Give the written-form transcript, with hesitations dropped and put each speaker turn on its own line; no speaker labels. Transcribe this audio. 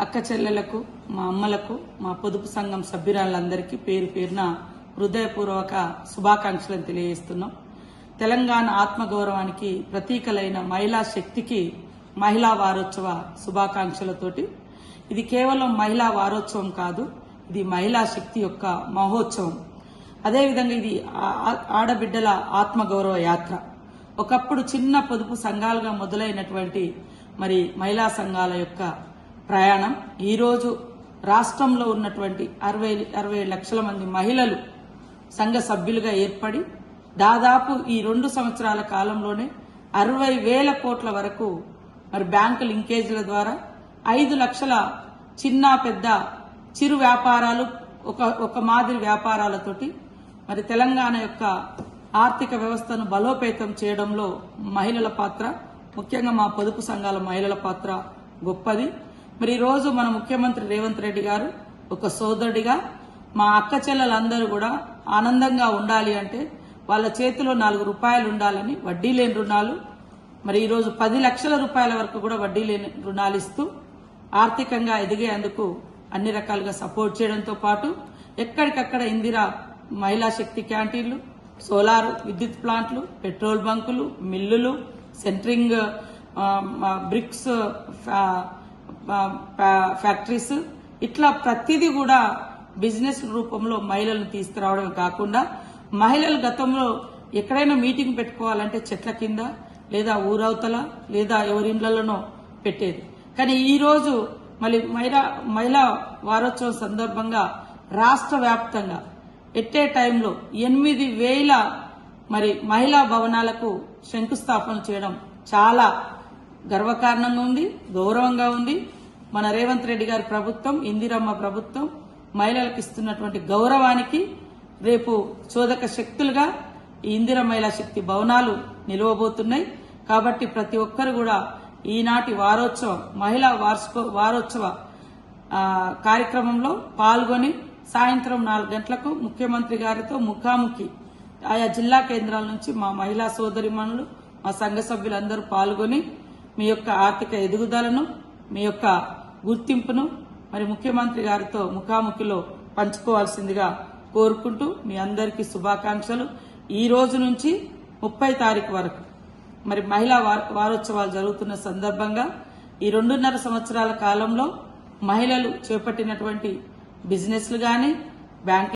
అక్క చెల్లెలకు, మా అమ్మలకు, మా పొదుపు సంఘం సభ్యురాళ్ళందరికీ పేరు పేరున హృదయపూర్వక శుభాకాంక్షలను తెలియజేస్తున్నాం. తెలంగాణ ఆత్మగౌరవానికి ప్రతీకలైన మహిళా శక్తికి మహిళా వారోత్సవ శుభాకాంక్షలతోటి. ఇది కేవలం మహిళా వారోత్సవం కాదు, ఇది మహిళా శక్తి యొక్క మహోత్సవం. అదేవిధంగా ఇది ఆడబిడ్డల ఆత్మగౌరవ యాత్ర. ఒకప్పుడు చిన్న పొదుపు సంఘాలుగా మొదలైనటువంటి మహిళా సంఘాల యొక్క ప్రయాణం ఈరోజు రాష్ట్రంలో ఉన్నటువంటి 60 లక్షల మంది మహిళలు సంఘ సభ్యులుగా ఏర్పడి దాదాపు ఈ 2 సంవత్సరాల కాలంలోనే 60,000 కోట్ల వరకు బ్యాంకు లింకేజీల ద్వారా 5 లక్షల చిన్న పెద్ద చిరు వ్యాపారాలు, ఒక మాదిరి వ్యాపారాలతోటి తెలంగాణ యొక్క ఆర్థిక వ్యవస్థను బలోపేతం చేయడంలో మహిళల పాత్ర, ముఖ్యంగా మా పొదుపు సంఘాల మహిళల పాత్ర గొప్పది. ఈ రోజు మన ముఖ్యమంత్రి రేవంత్ రెడ్డి గారు ఒక సోదరుడిగా మా అక్క చెల్లెలందరూ కూడా ఆనందంగా ఉండాలి అంటే వాళ్ళ చేతిలో 4 రూపాయలు ఉండాలని వడ్డీ లేని రుణాలు, ఈరోజు 10 లక్షల రూపాయల వరకు కూడా వడ్డీ లేని రుణాలు ఇస్తూ ఆర్థికంగా ఎదిగేందుకు అన్ని రకాలుగా సపోర్ట్ చేయడంతో పాటు ఎక్కడికక్కడ ఇందిరా మహిళా శక్తి క్యాంటీన్లు, సోలార్ విద్యుత్ ప్లాంట్లు, పెట్రోల్ బంకులు, మిల్లులు, సెంట్రింగ్ బ్రిక్స్ ఫ్యాక్టరీస్, ఇట్లా ప్రతిదీ కూడా బిజినెస్ రూపంలో మహిళలను తీసుకురావడమే కాకుండా మహిళలు గతంలో ఎక్కడైనా మీటింగ్ పెట్టుకోవాలంటే చెట్ల కింద లేదా ఊరవతల లేదా ఎవరిండ్లలోనో పెట్టేది. కానీ ఈ రోజు మహిళా వారోత్సవం సందర్భంగా రాష్ట్ర వ్యాప్తంగా ఎట్టే టైంలో 8,000 మహిళా భవనాలకు శంకుస్థాపన చేయడం చాలా గర్వకారణంగా ఉంది, గౌరవంగా ఉంది. మన రేవంత్ రెడ్డి గారి ప్రభుత్వం, ఇందిరమ్మ ప్రభుత్వం మహిళలకు ఇస్తున్నటువంటి గౌరవానికి రేపు చోదక శక్తులుగా ఈ ఇందిర మహిళా శక్తి భవనాలు నిలవబోతున్నాయి. కాబట్టి ప్రతి ఒక్కరు కూడా ఈనాటి మహిళా వారోత్సవ కార్యక్రమంలో పాల్గొని సాయంత్రం 4 గంటలకు ముఖ్యమంత్రి గారితో ముఖాముఖి ఆయా జిల్లా కేంద్రాల నుంచి మా మహిళా సోదరిమణులు, మా సంఘ సభ్యులందరూ పాల్గొని మీ యొక్క ఆర్థిక ఎదుగుదలను, మీ యొక్క గుర్తింపును ముఖ్యమంత్రి గారితో ముఖాముఖిలో పంచుకోవాల్సిందిగా కోరుకుంటూ మీ అందరికీ శుభాకాంక్షలు. ఈ రోజు నుంచి 30 తారీఖు వరకు మహిళా వారోత్సవాలు జరుగుతున్న సందర్భంగా ఈ 2.5 సంవత్సరాల కాలంలో మహిళలు చేపట్టినటువంటి బిజినెస్లు గాని, బ్యాంక్